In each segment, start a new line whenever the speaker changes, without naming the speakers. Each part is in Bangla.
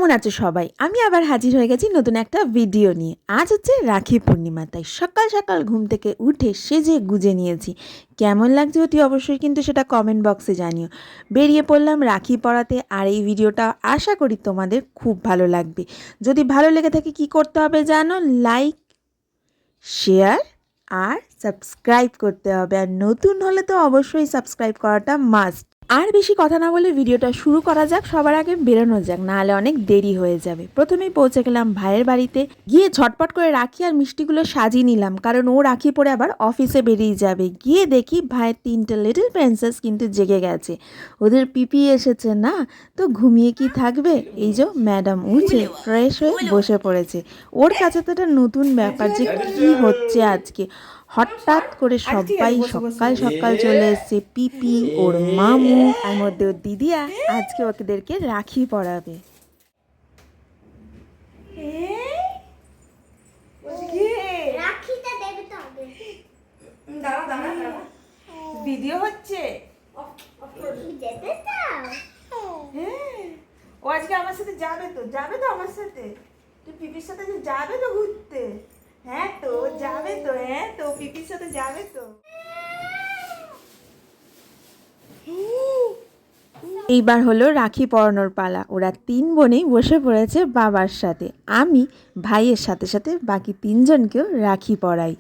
কেমন আছো সবাই? আমি আবার হাজির হয়ে গেছি নতুন একটা ভিডিও নিয়ে। আজ হচ্ছে রাখি পূর্ণিমা, তাই সকাল সকাল ঘুম থেকে উঠে সেজে গুজে নিয়েছি। কেমন লাগছে অতি অবশ্যই কিন্তু সেটা কমেন্ট বক্সে জানিও। বেরিয়ে পড়লাম রাখি পরাতে, আর এই ভিডিওটা আশা করি তোমাদের খুব ভালো লাগবে। যদি ভালো লেগে থাকে কি করতে হবে জানো? লাইক, শেয়ার আর সাবস্ক্রাইব করতে হবে। আর নতুন হলে তো অবশ্যই সাবস্ক্রাইব করাটা মাস্ট। আর বেশি কথা না বলে ভিডিওটা শুরু করা যাক। সবার আগে বেরোনো যাক, নাহলে অনেক দেরি হয়ে যাবে। প্রথমেই পৌঁছে গেলাম ভাইয়ের বাড়িতে। গিয়ে ঝটপট করে রাখি আর মিষ্টিগুলো সাজিয়ে নিলাম, কারণ ও রাখি পরে আবার অফিসে বেরিয়ে যাবে। গিয়ে দেখি ভাইয়ের 3টে লিটল প্রিন্সেস কিন্তু জেগে গেছে। ওদের পিপি এসেছে না, তো ঘুমিয়ে কি থাকবে। এই যে ম্যাডাম উঠে ফ্রেশ হয়ে বসে পড়েছে। ওর কাছে তো একটা নতুন ব্যাপার যে কি হচ্ছে আজকে। হঠাৎ করে সবাই সকাল সকাল চলে এসছে। পিপি, ওর মামু, আর মধ্যে ওর দিদিয়া আজকে ওদেরকে রাখি পরাবে। ভিডিও হচ্ছে, ও আজকে আমার সাথে যাবে তো আমার সাথে। তুই পিপির সাথে যাবে তো ঘুরতে? হ্যাঁ তো যাবে তো, হ্যাঁ তো পিপির সাথে যাবে তো। এইবার হলো রাখি পরানোর পালা। ওরা 3 বোনেই বসে পড়েছে বাবার সাথে। আমি ভাইয়ের সাথে সাথে বাকি 3 জনকেও রাখি পরাই।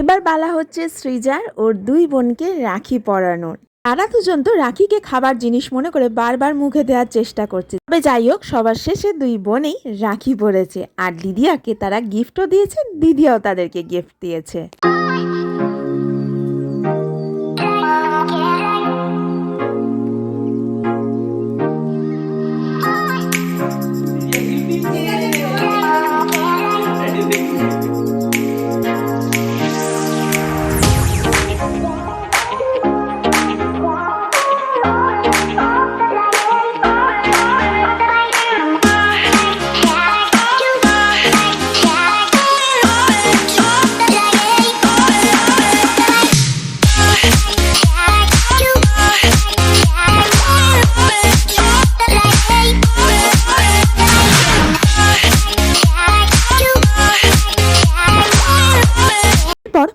এবার বালা হচ্ছে সৃজার ওর 2 বোনকে রাখি পরানোর। তারা দুজন তো রাখিকে খাবার জিনিস মনে করে বারবার মুখে দেওয়ার চেষ্টা করছে। তবে যাই হোক, সবার শেষে 2 বোনেই রাখি পরেছে। আর দিদিয়াকে তারা গিফটও দিয়েছে, দিদিয়াও তাদেরকে গিফট দিয়েছে।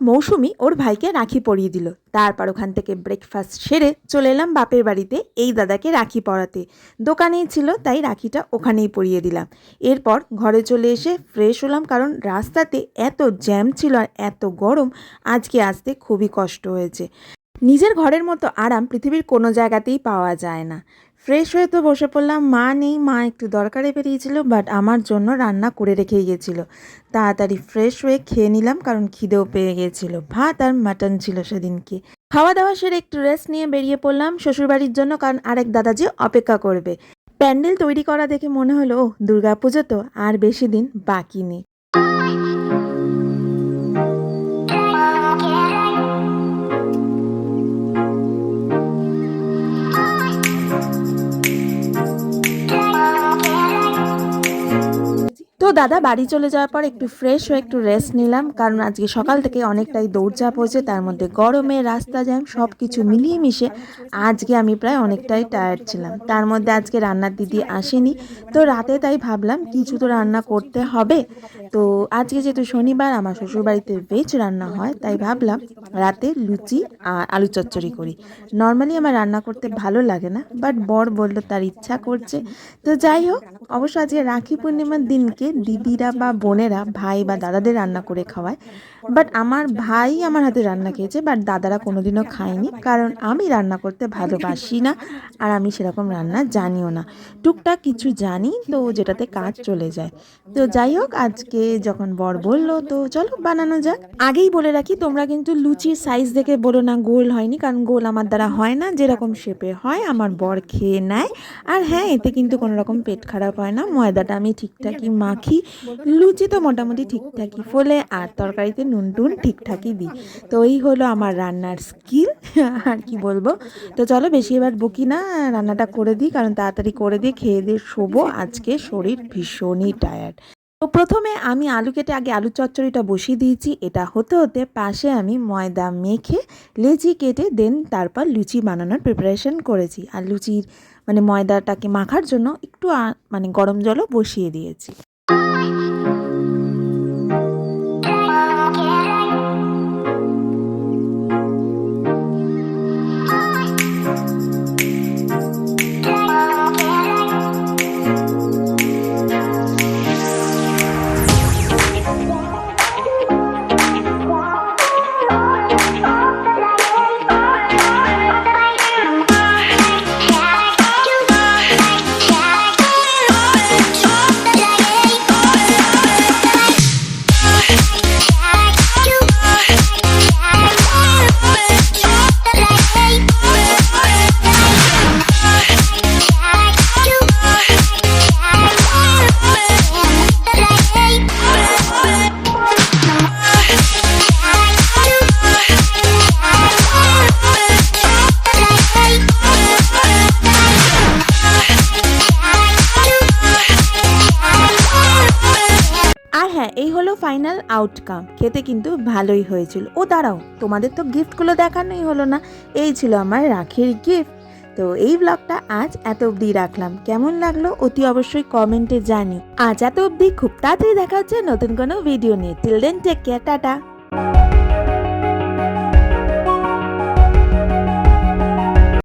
মৌসুমি ওর ভাইকে রাখি পরিয়ে দিল। তারপর ওখান থেকে ব্রেকফাস্ট সেরে চলে এলাম বাপের বাড়িতে এই দাদাকে রাখি পরাতে। দোকানেই ছিল, তাই রাখিটা ওখানেই পরিয়ে দিলাম। এরপর ঘরে চলে এসে ফ্রেশ হলাম, কারণ রাস্তাতে এত জ্যাম ছিল আর এত গরম, আজকে আসতে খুবই কষ্ট হয়েছে। নিজের ঘরের মতো আরাম পৃথিবীর কোনো জায়গাতেই পাওয়া যায় না। ফ্রেশ হয়ে তো বসে পড়লাম। মা নেই, মা একটু দরকারে বেরিয়েছিল, বাট আমার জন্য রান্না করে রেখে গিয়েছিল। তাড়াতাড়ি ফ্রেশ হয়ে খেয়ে নিলাম, কারণ খিদেও পেয়ে গিয়েছিল। ভাত আর মাটন ছিল সেদিনকে। খাওয়া দাওয়া সেরে একটু রেস্ট নিয়ে বেরিয়ে পড়লাম শ্বশুরবাড়ির জন্য, কারণ আরেক দাদা যে অপেক্ষা করবে। প্যান্ডেল তৈরি করা দেখে মনে হলো ও দুর্গাপুজো তো আর বেশি দিন বাকি নেই। দাদা বাড়ি চলে যাওয়ার পর একটু ফ্রেশ হয়ে একটু রেস্ট নিলাম, কারণ আজকে সকাল থেকে অনেকটাই দৌড়ঝাঁপ হয়েছে, তার মধ্যে গরমে রাস্তা জ্যাম সব কিছু মিলিয়ে মিশে আজকে আমি প্রায় অনেকটাই টায়ার্ড ছিলাম। তার মধ্যে আজকে রান্নার দিদি আসেনি, তো রাতে তাই ভাবলাম কিছু তো রান্না করতে হবে। তো আজকে যেহেতু শনিবার আমার শ্বশুরবাড়িতে ভেজ রান্না হয়, তাই ভাবলাম রাতে লুচি আর আলু চচ্চড়ি করি। নর্মালি আমার রান্না করতে ভালো লাগে না, বাট বর বললো তার ইচ্ছা করছে। তো যাই হোক, অবশ্য আজকে রাখি পূর্ণিমার দিনকে দিদিরা বা বোনেরা ভাই বা দাদাদের রান্না করে খাওয়ায়, বাট আমার ভাই আমার হাতে রান্না খেয়েছে, বাট দাদারা কোনোদিনও খায়নি, কারণ আমি রান্না করতে ভালোবাসি না আর আমি সেরকম রান্না জানিও না। টুকটাক কিছু জানি, তো যেটাতে কাজ চলে যায়। তো যাই হোক, আজকে যখন বর বললো তো চলো বানানো যাক। আগেই বলে রাখি, তোমরা কিন্তু লুচির সাইজ দেখে বলো না গোল হয়নি, কারণ গোল আমার দ্বারা হয় না। যেরকম শেপে হয় আমার বর খেয়ে নেয়। আর হ্যাঁ, এতে কিন্তু কোনো রকম পেট খারাপ হয় না। ময়দাটা আমি ঠিকঠাকই মাখি, লুচি তো মোটামুটি ঠিকঠাকই ফোলে, আর তরকারিতে নুন টুন ঠিকঠাকই দিই। তো এই হলো আমার রান্নার স্কিল, আর কি বলবো। তো চলো বেশি এবার বকি না, রান্নাটা করে দিই, কারণ তাড়াতাড়ি করে দিয়ে খেয়ে দিয়ে শোবো। আজকে শরীর ভীষণই টায়ার্ড। তো প্রথমে আমি আলু কেটে আগে আলু চচ্চড়িটা বসিয়ে দিয়েছি। এটা হতে হতে পাশে আমি ময়দা মেখে লেচি কেটে দেন তারপর লুচি বানানোর প্রিপারেশন করেছি। আর লুচির মানে ময়দাটাকে মাখার জন্য একটু মানে গরম জলও বসিয়ে দিয়েছি। হ্যাঁ, এই হলো ফাইনাল আউটকাম। খেতে কিন্তু ভালোই হয়েছিল। ও দাঁড়াও, তোমাদের তো গিফটগুলো দেখানোই হলো না। এই ছিল আমার রাখির গিফট। তো এই ব্লগটা আজ এত অবধি রাখলাম। কেমন লাগলো অতি অবশ্যই কমেন্টে জানিও। আজ এত অবধি, খুব তাড়াতাড়ি দেখা হচ্ছে নতুন কোনো ভিডিও নিয়ে। Till then take care, tata.